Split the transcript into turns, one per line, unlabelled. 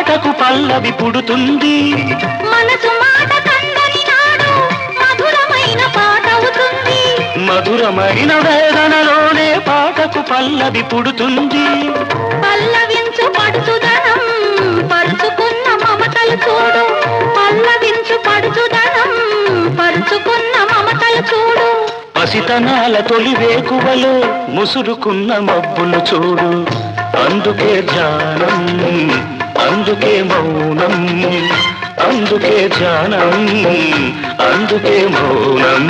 పాటకు పల్లవి పుడుతుంది.
మనసు మాట కందని నాడు మధురమైన పాట అవుతుంది.
మధురమైన వేదనలోనే పాటకు పల్లవి పుడుతుంది.
పల్లవించు పడుచుదనం పరుచుకున్న మమతలు చూడు. పల్లవించు పడుచుదనం పరుచుకున్న మమతలు చూడు.
పసితనాల తొలి వేకువలో ముసురుకున్న మబ్బులు చూడు. అందుకే ధ్యానం, అందుకే మౌనం, అందుకే ధ్యానం, అందుకే మౌనం.